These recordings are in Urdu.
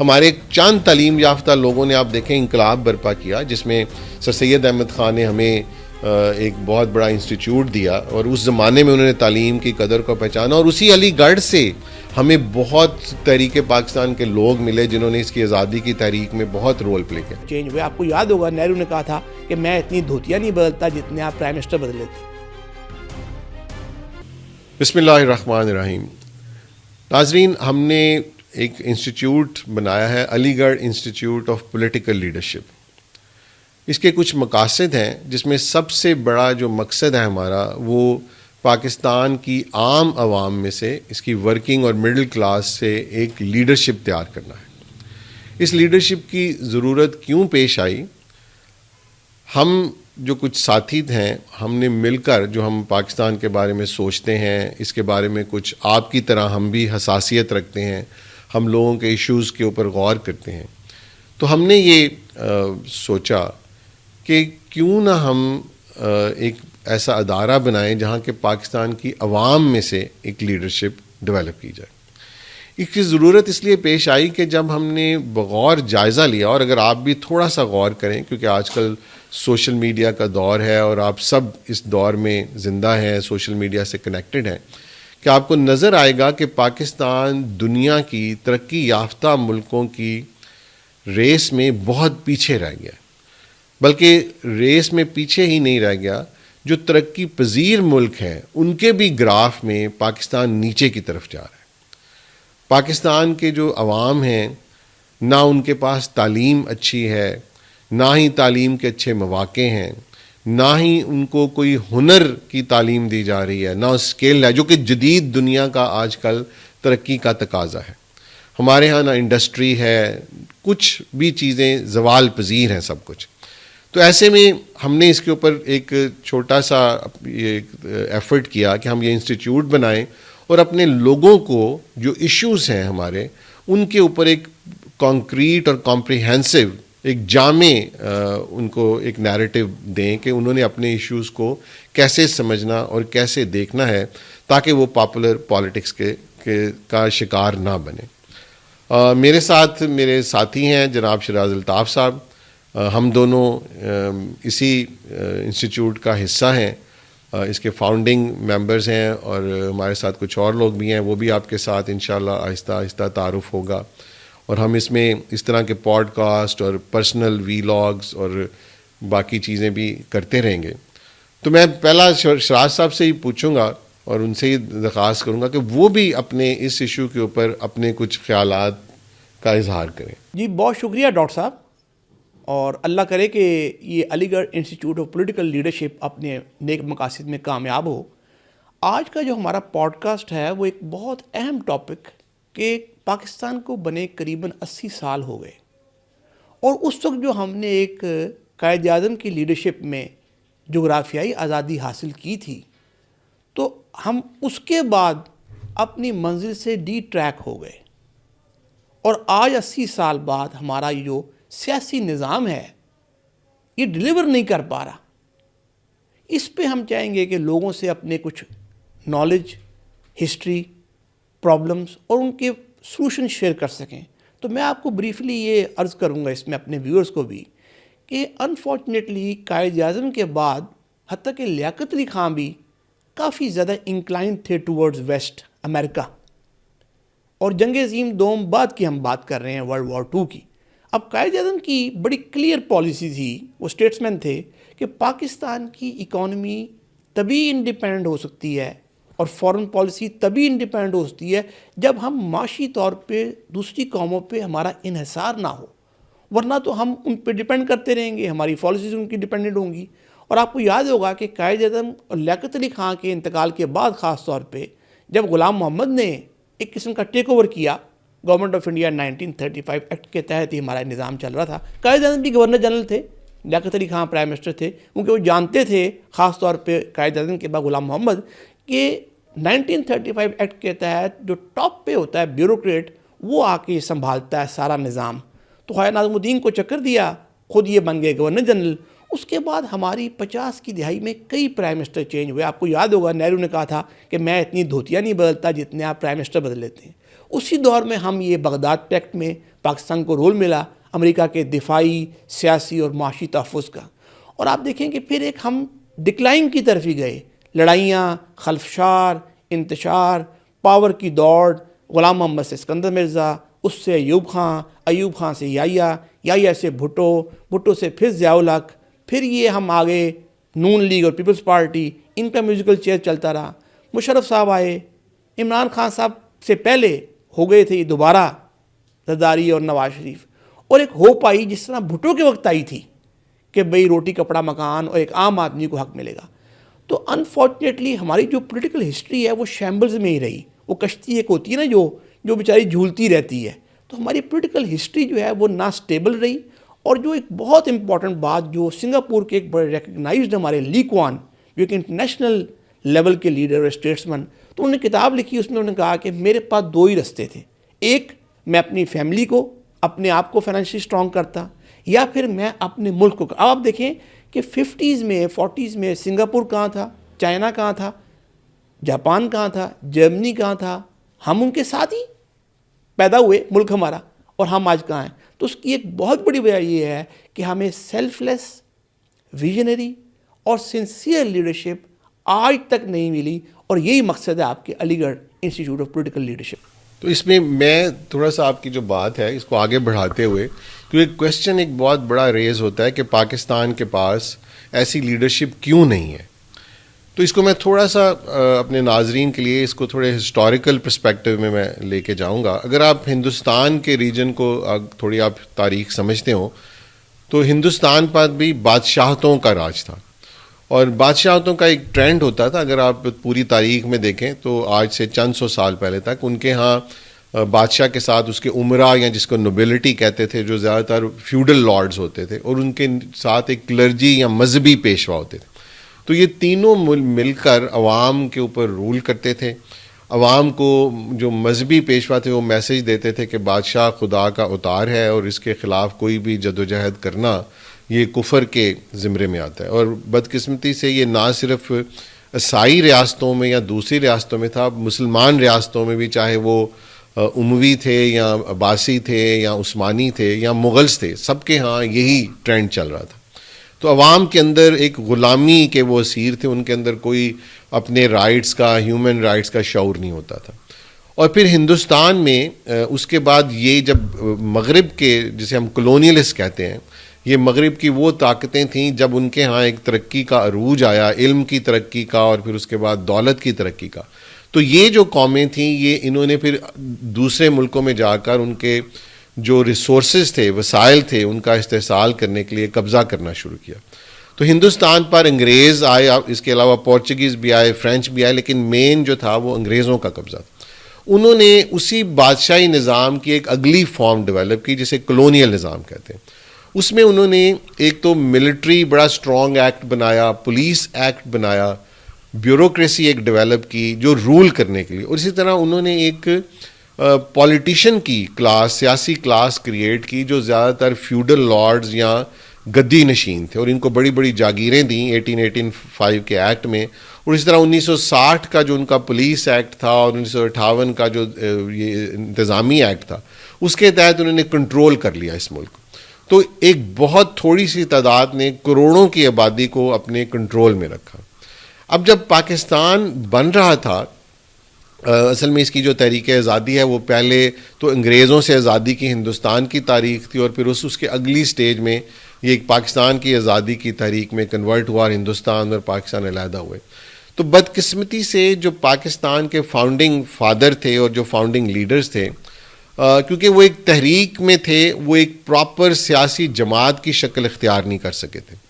ہمارے چند تعلیم یافتہ لوگوں نے آپ دیکھیں انقلاب برپا کیا، جس میں سر سید احمد خان نے ہمیں ایک بہت بڑا انسٹیٹیوٹ دیا، اور اس زمانے میں انہوں نے تعلیم کی قدر کو پہچانا، اور اسی علی گڑھ سے ہمیں بہت تحریک پاکستان کے لوگ ملے جنہوں نے اس کی آزادی کی تحریک میں بہت رول پلے کیا. چینج ہوئے. آپ کو یاد ہوگا نہرو نے کہا تھا کہ میں اتنی دھوتیاں نہیں بدلتا جتنے آپ پرائم منسٹر بدلے تھے. بسم اللہ الرحمن الرحیم. ناظرین، ہم نے ایک انسٹیٹیوٹ بنایا ہے، علی گڑھ انسٹیٹیوٹ آف پولیٹیکل لیڈرشپ. اس کے کچھ مقاصد ہیں، جس میں سب سے بڑا جو مقصد ہے ہمارا وہ پاکستان کی عام عوام میں سے، اس کی ورکنگ اور مڈل کلاس سے ایک لیڈرشپ تیار کرنا ہے. اس لیڈرشپ کی ضرورت کیوں پیش آئی؟ ہم جو کچھ ساتھی ہیں، ہم نے مل کر جو ہم پاکستان کے بارے میں سوچتے ہیں، اس کے بارے میں کچھ آپ کی طرح ہم بھی حساسیت رکھتے ہیں، ہم لوگوں کے ایشوز کے اوپر غور کرتے ہیں. تو ہم نے یہ سوچا کہ کیوں نہ ہم ایک ایسا ادارہ بنائیں جہاں کہ پاکستان کی عوام میں سے ایک لیڈرشپ ڈیولپ کی جائے. اس کی ضرورت اس لیے پیش آئی کہ جب ہم نے بغور جائزہ لیا، اور اگر آپ بھی تھوڑا سا غور کریں، کیونکہ آج کل سوشل میڈیا کا دور ہے اور آپ سب اس دور میں زندہ ہیں، سوشل میڈیا سے کنیکٹڈ ہیں، کہ آپ کو نظر آئے گا کہ پاکستان دنیا کی ترقی یافتہ ملکوں کی ریس میں بہت پیچھے رہ گیا. بلکہ ریس میں پیچھے ہی نہیں رہ گیا، جو ترقی پذیر ملک ہیں ان کے بھی گراف میں پاکستان نیچے کی طرف جا رہا ہے. پاکستان کے جو عوام ہیں، نہ ان کے پاس تعلیم اچھی ہے، نہ ہی تعلیم کے اچھے مواقع ہیں، نہ ہی ان کو کوئی ہنر کی تعلیم دی جا رہی ہے، نہ اسکل ہے، جو کہ جدید دنیا کا آج کل ترقی کا تقاضا ہے. ہمارے ہاں نہ انڈسٹری ہے، کچھ بھی چیزیں زوال پذیر ہیں سب کچھ. تو ایسے میں ہم نے اس کے اوپر ایک چھوٹا سا ایفرٹ کیا کہ ہم یہ انسٹیٹیوٹ بنائیں اور اپنے لوگوں کو جو ایشوز ہیں ہمارے، ان کے اوپر ایک کانکریٹ اور کمپریہنسو، ایک جامع ان کو ایک نیریٹو دیں کہ انہوں نے اپنے ایشوز کو کیسے سمجھنا اور کیسے دیکھنا ہے، تاکہ وہ پاپولر پالیٹکس کا شکار نہ بنے. میرے ساتھ میرے ساتھی ہیں جناب شیراز الطاف صاحب. ہم دونوں اسی انسٹیٹیوٹ کا حصہ ہیں، اس کے فاؤنڈنگ ممبرز ہیں، اور ہمارے ساتھ کچھ اور لوگ بھی ہیں، وہ بھی آپ کے ساتھ انشاءاللہ آہستہ آہستہ تعارف ہوگا. اور ہم اس میں اس طرح کے پوڈ کاسٹ اور پرسنل ویلاگز اور باقی چیزیں بھی کرتے رہیں گے. تو میں پہلا شیراز صاحب سے ہی پوچھوں گا اور ان سے ہی درخواست کروں گا کہ وہ بھی اپنے اس ایشو کے اوپر اپنے کچھ خیالات کا اظہار کریں. جی بہت شکریہ ڈاکٹر صاحب، اور اللہ کرے کہ یہ علی گڑھ انسٹیٹیوٹ آف پولیٹیکل لیڈرشپ اپنے نیک مقاصد میں کامیاب ہو. آج کا جو ہمارا پوڈ کاسٹ ہے وہ ایک بہت اہم ٹاپک کہ پاکستان کو بنے قریباً 80 سال ہو گئے، اور اس وقت جو ہم نے ایک قائد اعظم کی لیڈرشپ میں جغرافیائی آزادی حاصل کی تھی، تو ہم اس کے بعد اپنی منزل سے ڈی ٹریک ہو گئے، اور آج 80 سال بعد ہمارا یہ جو سیاسی نظام ہے یہ ڈیلیور نہیں کر پا رہا. اس پہ ہم چاہیں گے کہ لوگوں سے اپنے کچھ نالج، ہسٹری، پرابلمز اور ان کے سلوشن شیئر کر سکیں. تو میں آپ کو بریفلی یہ عرض کروں گا اس میں اپنے ویورز کو بھی کہ انفارچونیٹلی قائد اعظم کے بعد حتیٰ کہ لیاقت علی خان بھی کافی زیادہ انکلائنڈ تھے ٹورڈز ویسٹ امریکہ، اور جنگ عظیم دوم بعد کی ہم بات کر رہے ہیں، ورلڈ وار 2 کی. اب قائد اعظم کی بڑی کلیئر پالیسی تھی، وہ اسٹیٹسمین تھے کہ پاکستان کی اکانومی تبھی انڈیپینڈنٹ ہو سکتی ہے اور فارن پالیسی تبھی انڈیپینڈنٹ ہو سکتی ہے جب ہم معاشی طور پہ دوسری قوموں پہ ہمارا انحصار نہ ہو، ورنہ تو ہم ان پہ ڈیپینڈ کرتے رہیں گے، ہماری پالیسیز ان کی ڈیپینڈنٹ ہوں گی. اور آپ کو یاد ہوگا کہ قائد اعظم اور لیاقت علی خان کے انتقال کے بعد خاص طور پہ جب غلام محمد نے ایک قسم کا ٹیک اوور کیا، گورنمنٹ آف انڈیا 1935 ایکٹ کے تحت ہی ہمارا نظام چل رہا تھا. قائد اعظم بھی گورنر جنرل تھے، لیاقت علی خان پرائم منسٹر تھے، کیونکہ وہ جانتے تھے خاص طور پہ قائد اعظم کے بعد غلام محمد کہ 1935 ایکٹ کے تحت جو ٹاپ پہ ہوتا ہے بیوروکریٹ، وہ آ کے سنبھالتا ہے سارا نظام. تو خواجہ ناظم الدین کو چکر دیا، خود یہ بن گئے گورنر جنرل. اس کے بعد ہماری 50 کی دہائی میں کئی پرائم منسٹر چینج ہوئے. آپ کو یاد ہوگا نہرو نے کہا تھا کہ میں اتنی دھوتیاں نہیں بدلتا جتنے آپ پرائم منسٹر بدل لیتے ہیں. اسی دور میں ہم یہ بغداد پیکٹ میں پاکستان کو رول ملا امریکہ کے دفاعی، سیاسی اور معاشی تحفظ کا. اور آپ دیکھیں کہ پھر ایک ہم ڈکلائن کی طرف ہی گئے. لڑائیاں، خلفشار، انتشار، پاور کی دوڑ، غلام محمد سے اسکندر مرزا، اس سے ایوب خان سے یحییٰ سے بھٹو سے پھر ضیاء الحق، پھر یہ ہم آگے نون لیگ اور پیپلز پارٹی، ان کا میوزیکل چیئر چلتا رہا. مشرف صاحب آئے، عمران خان صاحب سے پہلے ہو گئے تھے یہ دوبارہ زرداری اور نواز شریف، اور ایک ہوپ آئی جس طرح بھٹو کے وقت آئی تھی کہ بھئی روٹی کپڑا مکان اور ایک عام آدمی کو حق ملے گا. تو انفارچونیٹلی ہماری جو پولیٹیکل ہسٹری ہے وہ شیمبلز میں ہی رہی. وہ کشتی ایک ہوتی ہے نا جو بیچاری جھولتی رہتی ہے. تو ہماری پولیٹیکل ہسٹری جو ہے وہ نا سٹیبل رہی. اور جو ایک بہت امپورٹنٹ بات جو سنگاپور کے ایک بڑے ریکگنائزڈ ہمارے لی کوان جو ایک انٹرنیشنل لیول کے لیڈر اور اسٹیٹسمن، تو انہوں نے کتاب لکھی، اس میں انہوں نے کہا کہ میرے پاس دو ہی رستے تھے. ایک، میں اپنی فیملی کو، اپنے آپ کو فائنینشلی اسٹرانگ کرتا، یا پھر میں اپنے ملک کو. اب آپ دیکھیں کہ 50s میں 40s میں سنگاپور کہاں تھا، چائنا کہاں تھا، جاپان کہاں تھا، جرمنی کہاں تھا. ہم ان کے ساتھ ہی پیدا ہوئے ملک ہمارا، اور ہم آج کہاں ہیں. تو اس کی ایک بہت بڑی وجہ یہ ہے کہ ہمیں سیلف لیس، ویژنری اور سنسیئر لیڈرشپ آج تک نہیں ملی. اور یہی مقصد ہے آپ کے علی گڑھ انسٹیٹیوٹ آف پولیٹیکل لیڈرشپ. تو اس میں میں تھوڑا سا آپ کی جو بات ہے اس کو آگے بڑھاتے ہوئے، کیونکہ کویسچن ایک بہت بڑا ریز ہوتا ہے کہ پاکستان کے پاس ایسی لیڈرشپ کیوں نہیں ہے. تو اس کو میں تھوڑا سا اپنے ناظرین کے لیے اس کو تھوڑے ہسٹوریکل پرسپیکٹیو میں لے کے جاؤں گا. اگر آپ ہندوستان کے ریجن کو تھوڑی آپ تاریخ سمجھتے ہو تو ہندوستان پر بھی بادشاہتوں کا راج تھا، اور بادشاہتوں کا ایک ٹرینڈ ہوتا تھا. اگر آپ پوری تاریخ میں دیکھیں تو آج سے چند سو سال پہلے تک ان کے ہاں بادشاہ کے ساتھ اس کے عمرا یا جس کو نوبلٹی کہتے تھے جو زیادہ تر فیوڈل لارڈز ہوتے تھے، اور ان کے ساتھ ایک کلرجی یا مذہبی پیشوا ہوتے تھے. تو یہ تینوں مل کر عوام کے اوپر رول کرتے تھے. عوام کو جو مذہبی پیشوا تھے وہ میسج دیتے تھے کہ بادشاہ خدا کا اوتار ہے اور اس کے خلاف کوئی بھی جدوجہد کرنا یہ کفر کے زمرے میں آتا ہے. اور بدقسمتی سے یہ نہ صرف عیسائی ریاستوں میں یا دوسری ریاستوں میں تھا، مسلمان ریاستوں میں بھی، چاہے وہ اموی تھے یا عباسی تھے یا عثمانی تھے یا مغلز تھے، سب کے ہاں یہی ٹرینڈ چل رہا تھا. تو عوام کے اندر ایک غلامی کے وہ اسیر تھے، ان کے اندر کوئی اپنے رائٹس کا، ہیومن رائٹس کا شعور نہیں ہوتا تھا. اور پھر ہندوستان میں اس کے بعد یہ جب مغرب کے، جسے ہم کلونیلسٹ کہتے ہیں، یہ مغرب کی وہ طاقتیں تھیں جب ان کے ہاں ایک ترقی کا عروج آیا، علم کی ترقی کا اور پھر اس کے بعد دولت کی ترقی کا. تو یہ جو قومیں تھیں یہ انہوں نے پھر دوسرے ملکوں میں جا کر ان کے جو ریسورسز تھے، وسائل تھے، ان کا استحصال کرنے کے لیے قبضہ کرنا شروع کیا. تو ہندوستان پر انگریز آئے، اس کے علاوہ پورچوگیز بھی آئے، فرینچ بھی آئے، لیکن مین جو تھا وہ انگریزوں کا قبضہ تھا. انہوں نے اسی بادشاہی نظام کی ایک اگلی فارم ڈیولپ کی جسے کلونیل نظام کہتے ہیں. اس میں انہوں نے ایک تو ملٹری بڑا اسٹرانگ ایکٹ بنایا، پولیس ایکٹ بنایا، بیوروکریسی ایک ڈیولپ کی جو رول کرنے کے لیے، اور اسی طرح انہوں نے ایک پولیٹیشین کی کلاس، سیاسی کلاس کریٹ کی جو زیادہ تر فیوڈل لارڈز یا گدی نشین تھے، اور ان کو بڑی بڑی جاگیریں دیں 1885 کے ایکٹ میں. اور اسی طرح 1960 کا جو ان کا پولیس ایکٹ تھا اور 1958 کا جو یہ انتظامی ایکٹ تھا، اس کے تحت انہوں نے کنٹرول کر لیا اس ملک. تو ایک بہت تھوڑی سی تعداد نے کروڑوں کی آبادی کو اپنے کنٹرول میں رکھا. اب جب پاکستان بن رہا تھا، اصل میں اس کی جو تحریک آزادی ہے وہ پہلے تو انگریزوں سے آزادی کی ہندوستان کی تاریخ تھی، اور پھر اس کے اگلی سٹیج میں یہ ایک پاکستان کی آزادی کی تحریک میں کنورٹ ہوا، ہندوستان اور پاکستان علیحدہ ہوئے. تو بدقسمتی سے جو پاکستان کے فاؤنڈنگ فادر تھے اور جو فاؤنڈنگ لیڈرز تھے، کیونکہ وہ ایک تحریک میں تھے، وہ ایک پراپر سیاسی جماعت کی شکل اختیار نہیں کر سکے تھے.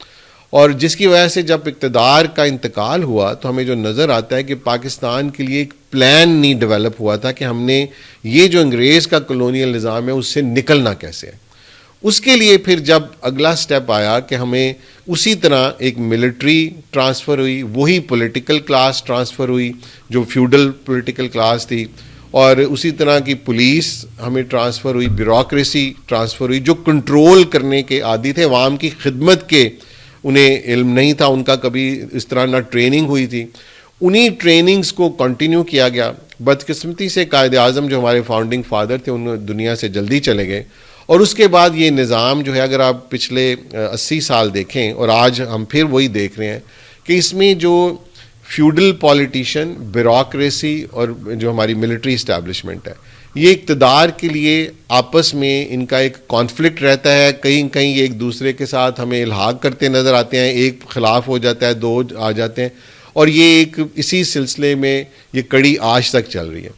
اور جس کی وجہ سے جب اقتدار کا انتقال ہوا تو ہمیں جو نظر آتا ہے کہ پاکستان کے لیے ایک پلان نہیں ڈیولپ ہوا تھا کہ ہم نے یہ جو انگریز کا کلونیل نظام ہے اس سے نکلنا کیسے ہے. اس کے لیے پھر جب اگلا سٹیپ آیا کہ ہمیں اسی طرح ایک ملٹری ٹرانسفر ہوئی، وہی پولیٹیکل کلاس ٹرانسفر ہوئی جو فیوڈل پولیٹیکل کلاس تھی، اور اسی طرح کی پولیس ہمیں ٹرانسفر ہوئی، بیوروکریسی ٹرانسفر ہوئی، جو کنٹرول کرنے کے عادی تھے، عوام کی خدمت کے انہیں علم نہیں تھا، ان کا کبھی اس طرح نہ ٹریننگ ہوئی تھی. انہی ٹریننگز کو کنٹینیو کیا گیا. بدقسمتی سے قائد اعظم جو ہمارے فاؤنڈنگ فادر تھے ان دنیا سے جلدی چلے گئے، اور اس کے بعد یہ نظام جو ہے اگر آپ پچھلے 80 سال دیکھیں اور آج ہم پھر وہی دیکھ رہے ہیں کہ اس میں جو فیوڈل پالیٹیشین، بیوروکریسی اور جو ہماری ملٹری اسٹیبلشمنٹ ہے، یہ اقتدار کے لیے آپس میں ان کا ایک کانفلکٹ رہتا ہے. کہیں کہیں یہ ایک دوسرے کے ساتھ ہمیں الحاق کرتے نظر آتے ہیں، ایک خلاف ہو جاتا ہے، دو آ جاتے ہیں، اور یہ ایک اسی سلسلے میں یہ کڑی آج تک چل رہی ہے.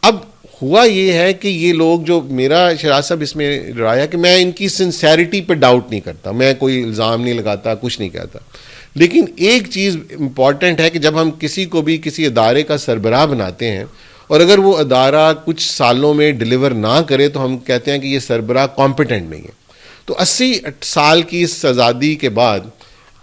اب ہوا یہ ہے کہ یہ لوگ جو میرا شہراز صاحب اس میں رائے ہے کہ میں ان کی سنسیریٹی پہ ڈاؤٹ نہیں کرتا، میں کوئی الزام نہیں لگاتا، کچھ نہیں کہتا، لیکن ایک چیز امپورٹنٹ ہے کہ جب ہم کسی کو بھی کسی ادارے کا سربراہ بناتے ہیں اور اگر وہ ادارہ کچھ سالوں میں ڈیلیور نہ کرے تو ہم کہتے ہیں کہ یہ سربراہ کمپیٹنٹ نہیں ہے. تو 80 سال کی اس آزادی کے بعد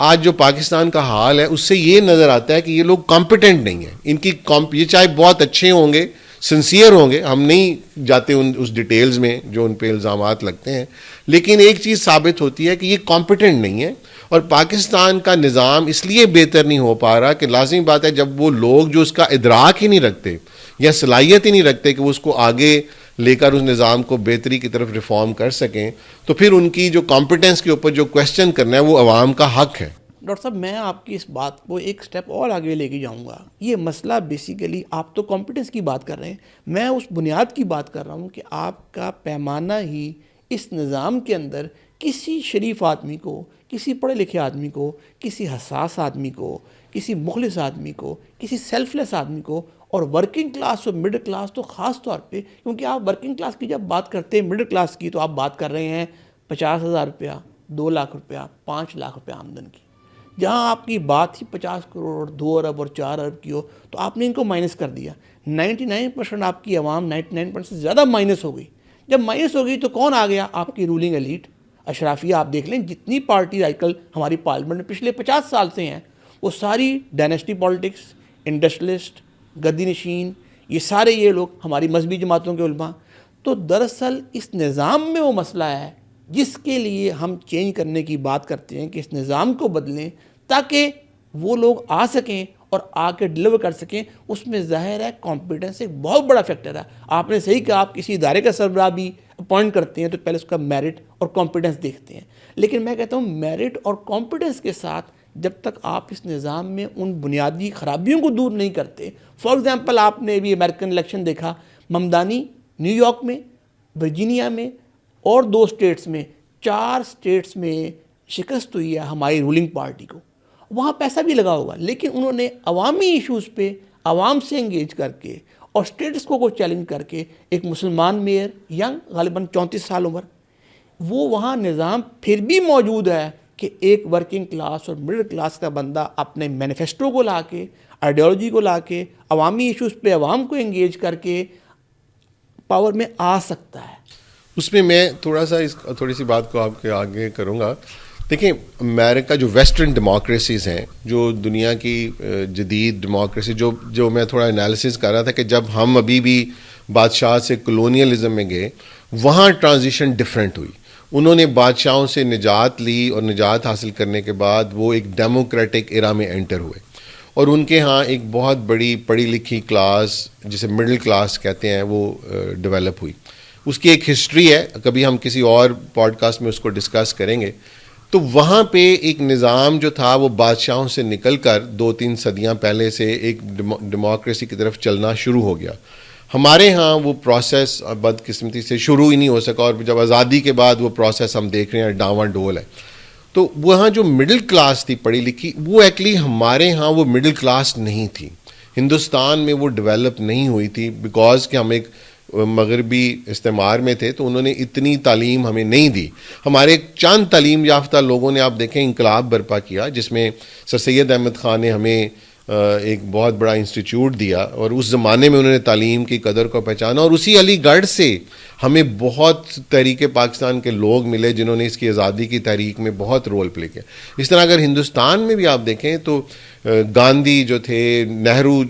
آج جو پاکستان کا حال ہے اس سے یہ نظر آتا ہے کہ یہ لوگ کمپیٹنٹ نہیں ہیں. ان کی یہ چاہے بہت اچھے ہوں گے، سنسیئر ہوں گے، ہم نہیں جاتے اس ڈیٹیلز میں جو ان پہ الزامات لگتے ہیں، لیکن ایک چیز ثابت ہوتی ہے کہ یہ کمپیٹنٹ نہیں ہے. اور پاکستان کا نظام اس لیے بہتر نہیں ہو پا رہا کہ لازمی بات ہے جب وہ لوگ جو اس کا ادراک ہی نہیں رکھتے یا صلاحیت ہی نہیں رکھتے کہ وہ اس کو آگے لے کر اس نظام کو بہتری کی طرف ریفارم کر سکیں، تو پھر ان کی جو کمپیٹنس کے اوپر جو کویسچن کرنا ہے وہ عوام کا حق ہے. ڈاکٹر صاحب میں آپ کی اس بات کو ایک سٹیپ اور آگے لے کے جاؤں گا. یہ مسئلہ بیسیکلی آپ تو کمپیٹنس کی بات کر رہے ہیں، میں اس بنیاد کی بات کر رہا ہوں کہ آپ کا پیمانہ ہی اس نظام کے اندر کسی شریف آدمی کو، کسی پڑھے لکھے آدمی کو، کسی حساس آدمی کو، کسی مخلص آدمی کو، کسی سیلف لیس آدمی کو، اور ورکنگ کلاس اور مڈل کلاس تو خاص طور پہ، کیونکہ آپ ورکنگ کلاس کی جب بات کرتے ہیں، مڈل کلاس کی، تو آپ بات کر رہے ہیں 50,000 روپیہ، 2 لاکھ روپیہ، 5 لاکھ روپیہ آمدن کی. جہاں آپ کی بات ہی 50 کروڑ، 2 ارب اور 4 ارب کی ہو تو آپ نے ان کو مائنس کر دیا. 99% آپ کی عوام 99% سے زیادہ مائنس ہو گئی. جب مائنس ہو گئی تو کون آ گیا؟ آپ کی رولنگ ایلیٹ اشرافیہ. آپ دیکھ لیں جتنی پارٹی آج کل ہماری پارلیمنٹ میں پچھلے 50 سال سے ہیں، وہ ساری ڈائنیسٹی پالیٹکس، انڈسٹریلسٹ، گدی نشین، یہ سارے یہ لوگ ہماری مذہبی جماعتوں کے علماء. تو دراصل اس نظام میں وہ مسئلہ ہے جس کے لیے ہم چینج کرنے کی بات کرتے ہیں کہ اس نظام کو بدلیں تاکہ وہ لوگ آ سکیں اور آ کے ڈلیور کر سکیں. اس میں ظاہر ہے کمپیٹنس ایک بہت بڑا فیکٹر ہے. آپ نے صحیح کہا، آپ کسی ادارے کا سربراہ بھی اپوائنٹ کرتے ہیں تو پہلے اس کا میرٹ اور کمپیٹنس دیکھتے ہیں. لیکن میں کہتا ہوں میرٹ اور کمپیٹنس کے ساتھ جب تک آپ اس نظام میں ان بنیادی خرابیوں کو دور نہیں کرتے، فار ایگزامپل آپ نے بھی امریکن الیکشن دیکھا، ممدانی نیو یارک میں، ورجینیا میں اور 2 اسٹیٹس میں، 4 اسٹیٹس میں شکست ہوئی ہے ہماری رولنگ پارٹی کو. وہاں پیسہ بھی لگا ہوگا لیکن انہوں نے عوامی ایشوز پہ عوام سے انگیج کر کے اور اسٹیٹس کو چیلنج کر کے ایک مسلمان میئر، ینگ، غالباً 34 سال عمر، وہ وہاں نظام پھر بھی موجود ہے کہ ایک ورکنگ کلاس اور مڈل کلاس کا بندہ اپنے مینیفیسٹو کو لا کے، آئیڈیالوجی کو لا کے، عوامی ایشوز پہ عوام کو انگیج کر کے پاور میں آ سکتا ہے. اس میں میں تھوڑی سی بات کو آپ کے آگے کروں گا. دیکھیں، امریکہ جو ویسٹرن ڈیموکریسیز ہیں، جو دنیا کی جدید ڈیموکریسی، جو میں تھوڑا انالیسس کر رہا تھا کہ جب ہم ابھی بھی بادشاہ سے کلونیلزم میں گئے، وہاں ٹرانزیشن ڈیفرنٹ ہوئی. انہوں نے بادشاہوں سے نجات لی اور نجات حاصل کرنے کے بعد وہ ایک ڈیموکریٹک ایرا میں انٹر ہوئے، اور ان کے ہاں ایک بہت بڑی پڑھی لکھی کلاس جسے مڈل کلاس کہتے ہیں وہ ڈیولپ ہوئی. اس کی ایک ہسٹری ہے، کبھی ہم کسی اور پوڈ کاسٹ میں اس کو ڈسکس کریں گے. تو وہاں پہ ایک نظام جو تھا وہ بادشاہوں سے نکل کر 2-3 صدیاں پہلے سے ایک ڈیموکریسی کی طرف چلنا شروع ہو گیا. ہمارے ہاں وہ پروسیس بدقسمتی سے شروع ہی نہیں ہو سکا، اور جب آزادی کے بعد وہ پروسیس ہم دیکھ رہے ہیں ڈاواں ڈول ہے. تو وہاں جو مڈل کلاس تھی پڑھی لکھی، وہ ایکچولی ہمارے ہاں وہ مڈل کلاس نہیں تھی. ہندوستان میں وہ ڈیولپ نہیں ہوئی تھی بیکاز کہ ہم ایک مغربی استعمار میں تھے، تو انہوں نے اتنی تعلیم ہمیں نہیں دی. ہمارے چند تعلیم یافتہ لوگوں نے آپ دیکھیں انقلاب برپا کیا، جس میں سر سید احمد خان نے ہمیں ایک بہت بڑا انسٹیٹیوٹ دیا، اور اس زمانے میں انہوں نے تعلیم کی قدر کو پہچانا. اور اسی علی گڑھ سے ہمیں بہت تحریک پاکستان کے لوگ ملے جنہوں نے اس کی آزادی کی تحریک میں بہت رول پلے کیا. اس طرح اگر ہندوستان میں بھی آپ دیکھیں تو گاندھی جو تھے، نہرو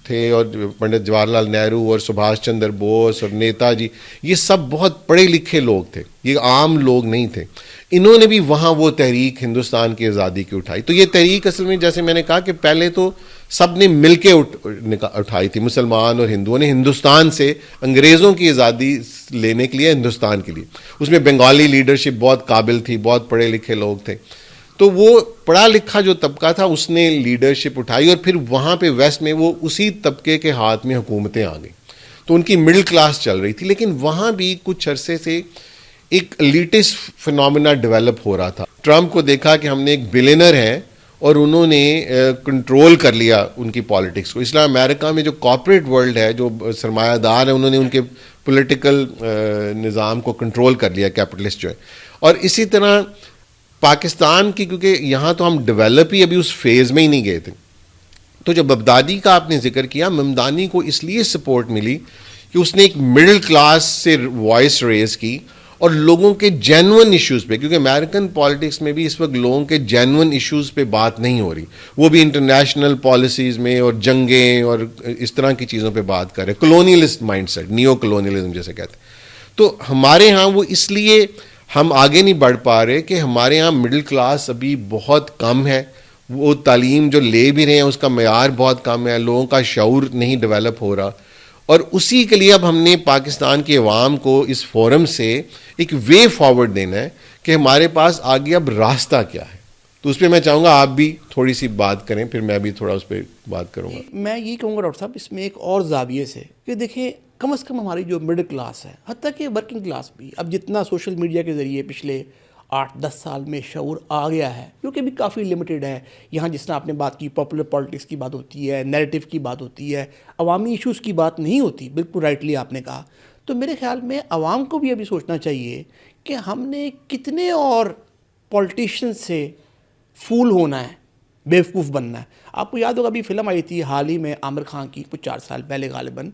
تھے، اور پنڈت جواہر لال نہرو اور سبھاش چندر بوس اور نیتا جی، یہ سب بہت پڑھے لکھے لوگ تھے، یہ عام لوگ نہیں تھے. انہوں نے بھی وہاں وہ تحریک ہندوستان کی آزادی کی اٹھائی. تو یہ تحریک اصل میں جیسے میں نے کہا کہ پہلے تو سب نے مل کے اٹھائی تھی. مسلمان اور ہندوؤں نے ہندوستان سے انگریزوں کی آزادی لینے کے لیے ہندوستان کے لیے. اس میں بنگالی لیڈرشپ بہت قابل تھی, بہت پڑھے لکھے لوگ تھے. تو وہ پڑھا لکھا جو طبقہ تھا اس نے لیڈرشپ اٹھائی, اور پھر وہاں پہ ویسٹ میں وہ اسی طبقے کے ہاتھ میں حکومتیں آ گئیں. تو ان کی مڈل کلاس چل رہی تھی. لیکن وہاں بھی کچھ عرصے سے ایک لیٹسٹ فنومینا ڈیولپ ہو رہا تھا. ٹرمپ کو دیکھا کہ ہم نے ایک بلینر ہیں اور انہوں نے کنٹرول کر لیا ان کی پالیٹکس کو. اس لیے امریکہ میں جو کارپوریٹ ورلڈ ہے, جو سرمایہ دار ہیں, انہوں نے ان کے پولیٹیکل نظام کو کنٹرول کر لیا, کیپٹلسٹ جو ہے. اور اسی طرح پاکستان کی, کیونکہ یہاں تو ہم ڈیولپ ہی ابھی اس فیز میں ہی نہیں گئے تھے. تو جب ممدانی کا آپ نے ذکر کیا, ممدانی کو اس لیے سپورٹ ملی کہ اس نے ایک مڈل کلاس سے وائس ریز کی اور لوگوں کے جینون ایشوز پہ, کیونکہ امریکن پالیٹکس میں بھی اس وقت لوگوں کے جینون ایشوز پہ بات نہیں ہو رہی, وہ بھی انٹرنیشنل پالیسیز میں اور جنگیں اور اس طرح کی چیزوں پہ بات کر رہے ہیں, colonialist mindset, neo colonialism جیسے کہتے ہیں. تو ہمارے ہاں وہ اس لیے ہم آگے نہیں بڑھ پا رہے کہ ہمارے ہاں مڈل کلاس ابھی بہت کم ہے. وہ تعلیم جو لے بھی رہے ہیں اس کا معیار بہت کم ہے, لوگوں کا شعور نہیں ڈیولپ ہو رہا. اور اسی کے لیے اب ہم نے پاکستان کے عوام کو اس فورم سے ایک وے فارورڈ دینا ہے کہ ہمارے پاس آگے اب راستہ کیا ہے. تو اس پہ میں چاہوں گا آپ بھی تھوڑی سی بات کریں, پھر میں بھی تھوڑا اس پہ بات کروں گا. میں یہ کہوں گا ڈاکٹر صاحب اس میں ایک اور زاویے سے کہ دیکھیں کم از کم ہماری جو مڈل کلاس ہے, حتیٰ کہ ورکنگ کلاس بھی, اب جتنا سوشل میڈیا کے ذریعے پچھلے 8-10 سال میں شعور آ گیا ہے, جو کہ بھی کافی لمیٹڈ ہے. یہاں جس طرح آپ نے بات کی پاپولر پالیٹکس کی بات ہوتی ہے, نیریٹو کی بات ہوتی ہے, عوامی ایشوز کی بات نہیں ہوتی. بالکل رائٹلی آپ نے کہا. تو میرے خیال میں عوام کو بھی ابھی سوچنا چاہیے کہ ہم نے کتنے اور پولیٹیشین سے فول ہونا ہے, بیوقوف بننا ہے. آپ کو یاد ہوگا ابھی فلم آئی تھی حال ہی میں عامر خان کی, کچھ 4 سال پہلے غالباً,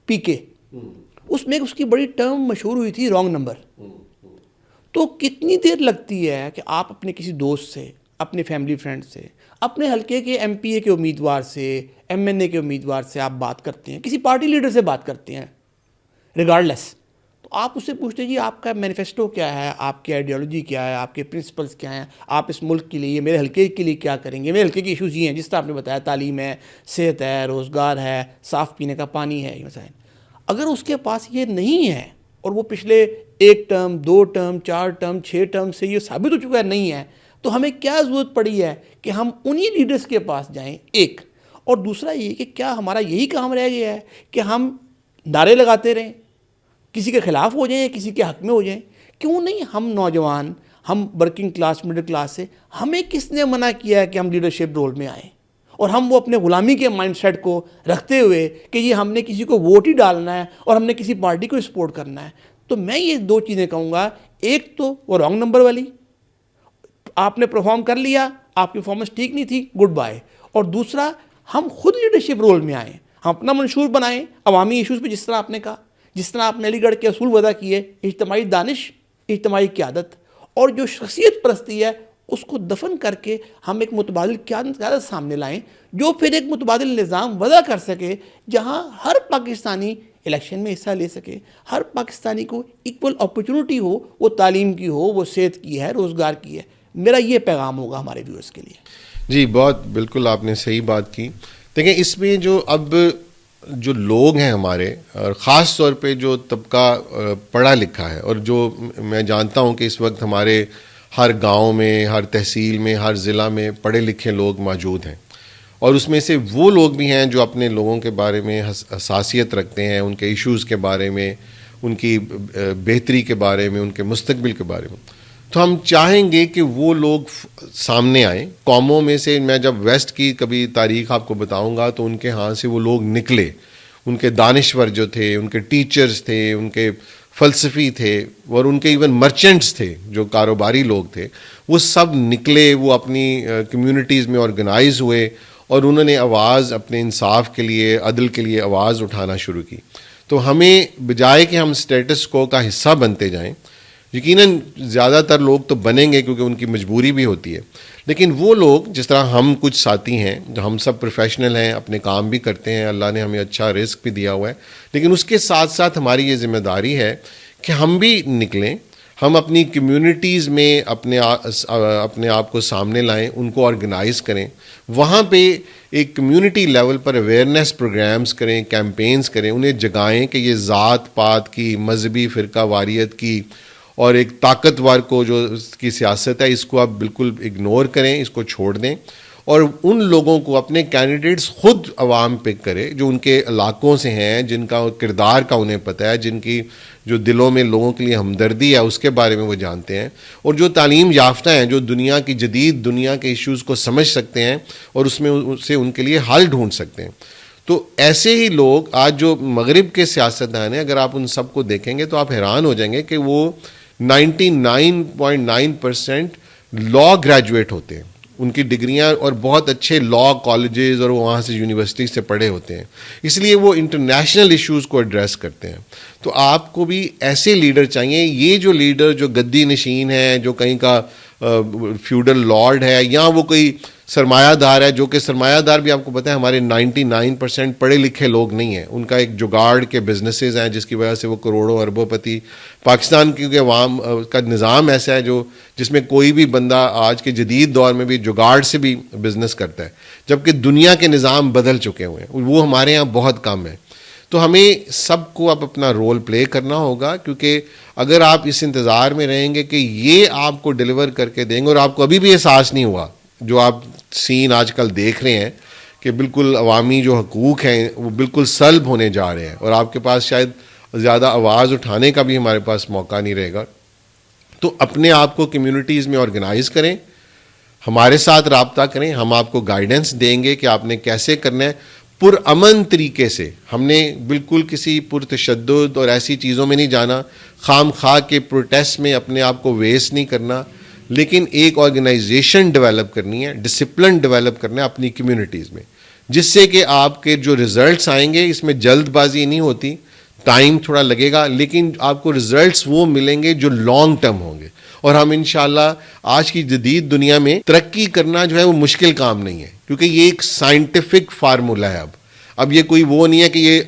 پی کے. اس میں اس کی بڑی ٹرم مشہور ہوئی تھی, رانگ نمبر. تو کتنی دیر لگتی ہے کہ آپ اپنے کسی دوست سے, اپنے فیملی فرینڈ سے, اپنے حلقے کے ایم پی اے کے امیدوار سے, ایم این اے کے امیدوار سے آپ بات کرتے ہیں, کسی پارٹی لیڈر سے بات کرتے ہیں ریگارڈلیس. تو آپ اس سے پوچھتے ہیں جی آپ کا مینیفیسٹو کیا ہے, آپ کی آئیڈیالوجی کیا ہے, آپ کے پرنسپلس کیا ہیں, آپ اس ملک کے لیے, میرے حلقے کے لیے کیا کریں گے. میرے حلقے کے ایشوز یہ ہیں جس طرح آپ نے بتایا, تعلیم ہے, صحت ہے, روزگار ہے, صاف پینے کا پانی ہے, یہ مسائل. اگر اس کے پاس یہ نہیں ہے اور وہ پچھلے 1 ٹرم 2 ٹرم 4 ٹرم 6 ٹرم سے یہ ثابت ہو چکا ہے نہیں ہے, تو ہمیں کیا ضرورت پڑی ہے کہ ہم انہی لیڈرز کے پاس جائیں, ایک. اور دوسرا یہ کہ کیا ہمارا یہی کام رہ گیا ہے کہ ہم نعرے لگاتے رہیں, کسی کے خلاف ہو جائیں یا کسی کے حق میں ہو جائیں. کیوں نہیں ہم نوجوان, ہم ورکنگ کلاس مڈل کلاس سے, ہمیں کس نے منع کیا ہے کہ ہم لیڈرشپ رول میں آئیں, اور ہم وہ اپنے غلامی کے مائنڈ سیٹ کو رکھتے ہوئے کہ یہ ہم نے کسی کو ووٹ ہی ڈالنا ہے اور ہم نے کسی پارٹی کو سپورٹ کرنا ہے. تو میں یہ 2 چیزیں کہوں گا, ایک تو وہ رانگ نمبر والی, آپ نے پرفارم کر لیا, آپ کی پرفارمنس ٹھیک نہیں تھی, گڈ بائے. اور دوسرا ہم خود لیڈرشپ رول میں آئیں, ہم اپنا منشور بنائیں عوامی ایشوز پہ, جس طرح آپ نے کہا, جس طرح آپ نے علی گڑھ کے اصول وضع کیے, اجتماعی دانش, اجتماعی قیادت, اور جو شخصیت پرستی ہے اس کو دفن کر کے ہم ایک متبادل قیادت سامنے لائیں, جو پھر ایک متبادل نظام وضع کر سکے جہاں ہر پاکستانی الیکشن میں حصہ لے سکے, ہر پاکستانی کو ایکول اپرچونٹی ہو, وہ تعلیم کی ہو, وہ صحت کی ہے, روزگار کی ہے. میرا یہ پیغام ہوگا ہمارے ویورز کے لیے. جی بہت بالکل آپ نے صحیح بات کی. دیکھیں اس میں جو اب جو لوگ ہیں ہمارے, اور خاص طور پہ جو طبقہ پڑھا لکھا ہے, اور جو میں جانتا ہوں کہ اس وقت ہمارے ہر گاؤں میں, ہر تحصیل میں, ہر ضلع میں پڑھے لکھے لوگ موجود ہیں, اور اس میں سے وہ لوگ بھی ہیں جو اپنے لوگوں کے بارے میں حساسیت رکھتے ہیں, ان کے ایشوز کے بارے میں, ان کی بہتری کے بارے میں, ان کے مستقبل کے بارے میں. تو ہم چاہیں گے کہ وہ لوگ سامنے آئیں. قوموں میں سے میں جب ویسٹ کی کبھی تاریخ آپ کو بتاؤں گا تو ان کے ہاں سے وہ لوگ نکلے, ان کے دانشور جو تھے, ان کے ٹیچرز تھے, ان کے فلسفی تھے, اور ان کے ایون مرچنٹس تھے جو کاروباری لوگ تھے, وہ سب نکلے, وہ اپنی کمیونٹیز میں آرگنائز ہوئے, اور انہوں نے آواز اپنے انصاف کے لیے, عدل کے لیے آواز اٹھانا شروع کی. تو ہمیں بجائے کہ ہم سٹیٹس کو کا حصہ بنتے جائیں, یقیناً زیادہ تر لوگ تو بنیں گے کیونکہ ان کی مجبوری بھی ہوتی ہے, لیکن وہ لوگ جس طرح ہم کچھ ساتھی ہیں, جو ہم سب پروفیشنل ہیں, اپنے کام بھی کرتے ہیں, اللہ نے ہمیں اچھا رزق بھی دیا ہوا ہے, لیکن اس کے ساتھ ساتھ ہماری یہ ذمہ داری ہے کہ ہم بھی نکلیں, ہم اپنی کمیونٹیز میں اپنے آپ کو سامنے لائیں، ان کو آرگنائز کریں، وہاں پہ ایک کمیونٹی لیول پر اویئرنیس پروگرامز کریں، کیمپینز کریں، انہیں جگائیں کہ یہ ذات پات کی، مذہبی فرقہ واریت کی اور ایک طاقتور کو جو کی سیاست ہے، اس کو آپ بالکل اگنور کریں، اس کو چھوڑ دیں، اور ان لوگوں کو اپنے کینڈیڈیٹس خود عوام پک کرے جو ان کے علاقوں سے ہیں، جن کا کردار کا انہیں پتہ ہے، جن کی جو دلوں میں لوگوں کے لیے ہمدردی ہے اس کے بارے میں وہ جانتے ہیں، اور جو تعلیم یافتہ ہیں، جو دنیا کی جدید دنیا کے ایشوز کو سمجھ سکتے ہیں اور اس میں سے ان کے لیے حل ڈھونڈ سکتے ہیں۔ تو ایسے ہی لوگ آج جو مغرب کے سیاستدان ہیں، اگر آپ ان سب کو دیکھیں گے تو آپ حیران ہو جائیں گے کہ وہ 99.9% لاء گریجویٹ ہوتے ہیں، ان کی ڈگریاں اور بہت اچھے لاء کالجز اور وہاں سے یونیورسٹی سے پڑھے ہوتے ہیں، اس لیے وہ انٹرنیشنل ایشوز کو ایڈریس کرتے ہیں۔ تو آپ کو بھی ایسے لیڈر چاہیے، یہ جو لیڈر جو گدی نشین ہے، جو کہیں کا فیوڈل لارڈ ہے، یا وہ کوئی سرمایہ دار ہے، جو کہ سرمایہ دار بھی آپ کو پتہ ہے ہمارے 99% پڑھے لکھے لوگ نہیں ہیں، ان کا ایک جگاڑ کے بزنسز ہیں جس کی وجہ سے وہ کروڑوں اربوں پتی۔ پاکستان کیونکہ عوام کا نظام ایسا ہے جس میں کوئی بھی بندہ آج کے جدید دور میں بھی جگاڑ سے بھی بزنس کرتا ہے، جبکہ دنیا کے نظام بدل چکے ہوئے ہیں، وہ ہمارے ہاں بہت کم ہے۔ تو ہمیں سب کو اب اپنا رول پلے کرنا ہوگا، کیونکہ اگر آپ اس انتظار میں رہیں گے کہ یہ آپ کو ڈیلیور کر کے دیں گے، اور آپ کو ابھی بھی احساس نہیں ہوا، جو آپ سین آج کل دیکھ رہے ہیں کہ بالکل عوامی جو حقوق ہیں وہ بالکل سلب ہونے جا رہے ہیں، اور آپ کے پاس شاید زیادہ آواز اٹھانے کا بھی ہمارے پاس موقع نہیں رہے گا، تو اپنے آپ کو کمیونٹیز میں آرگنائز کریں، ہمارے ساتھ رابطہ کریں، ہم آپ کو گائیڈنس دیں گے کہ آپ نے کیسے کرنا ہے پرامن طریقے سے۔ ہم نے بالکل کسی پرتشدد اور ایسی چیزوں میں نہیں جانا، خام خواہ کے پروٹیسٹ میں اپنے آپ کو ویسٹ نہیں کرنا، لیکن ایک آرگنائزیشن ڈیولپ کرنی ہے، ڈسپلن ڈیولپ کرنا ہے اپنی کمیونٹیز میں، جس سے کہ آپ کے جو ریزلٹس آئیں گے، اس میں جلد بازی نہیں ہوتی، ٹائم تھوڑا لگے گا، لیکن آپ کو ریزلٹس وہ ملیں گے جو لانگ ٹرم ہوں گے، اور ہم انشاءاللہ آج کی جدید دنیا میں ترقی کرنا جو ہے وہ مشکل کام نہیں ہے، کیونکہ یہ ایک سائنٹیفک فارمولا ہے۔ اب یہ کوئی وہ نہیں ہے کہ یہ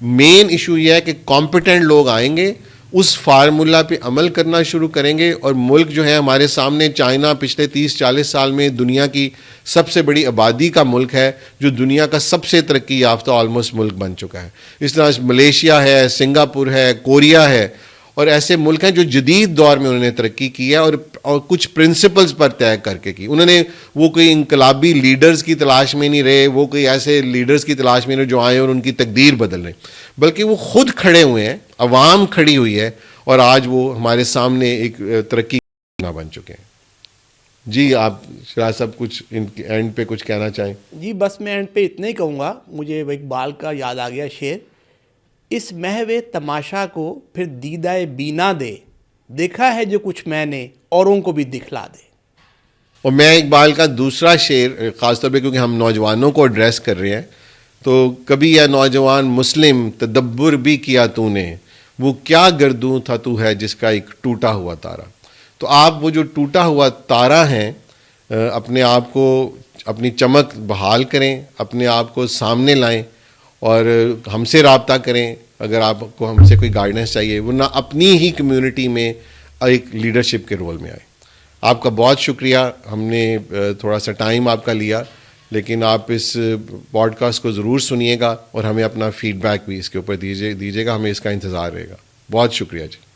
مین ایشو یہ ہے کہ کمپیٹنٹ لوگ آئیں گے، اس فارمولا پہ عمل کرنا شروع کریں گے، اور ملک جو ہے ہمارے سامنے، چائنا پچھلے 30-40 سال میں دنیا کی سب سے بڑی آبادی کا ملک ہے، جو دنیا کا سب سے ترقی یافتہ آلموسٹ ملک بن چکا ہے۔ اس طرح ملیشیا ہے، سنگاپور ہے، کوریا ہے، اور ایسے ملک ہیں جو جدید دور میں انہوں نے ترقی کی ہے، اور کچھ پرنسپلز پر طے کر کے کی۔ انہوں نے وہ کوئی انقلابی لیڈرز کی تلاش میں نہیں رہے، وہ کوئی ایسے لیڈرز کی تلاش میں نہیں جو آئے اور ان کی تقدیر بدل رہے، بلکہ وہ خود کھڑے ہوئے ہیں، عوام کھڑی ہوئی ہے، اور آج وہ ہمارے سامنے ایک ترقی بن چکے ہیں۔ جی آپ شراز صاحب کچھ اینڈ پہ کچھ کہنا چاہیں؟ جی بس میں اینڈ پہ اتنا ہی کہوں گا، مجھے اقبال کا یاد آ گیا شعر، اس محو تماشا کو پھر دیدہ بینا دے، دیکھا ہے جو کچھ میں نے اوروں کو بھی دکھلا دے۔ اور میں اقبال کا دوسرا شعر خاص طور پہ کیونکہ ہم نوجوانوں کو ایڈریس کر رہے ہیں، تو کبھی یا نوجوان مسلم تدبر بھی کیا تو نے، وہ کیا گردوں تھا تو ہے جس کا ایک ٹوٹا ہوا تارا۔ تو آپ وہ جو ٹوٹا ہوا تارا ہیں، اپنے آپ کو اپنی چمک بحال کریں، اپنے آپ کو سامنے لائیں، اور ہم سے رابطہ کریں اگر آپ کو ہم سے کوئی گائیڈنس چاہیے، ورنہ اپنی ہی کمیونٹی میں ایک لیڈرشپ کے رول میں آئے۔ آپ کا بہت شکریہ، ہم نے تھوڑا سا ٹائم آپ کا لیا، لیکن آپ اس پوڈ کاسٹ کو ضرور سنیے گا، اور ہمیں اپنا فیڈ بیک بھی اس کے اوپر دیجیے گا، ہمیں اس کا انتظار رہے گا۔ بہت شکریہ جی۔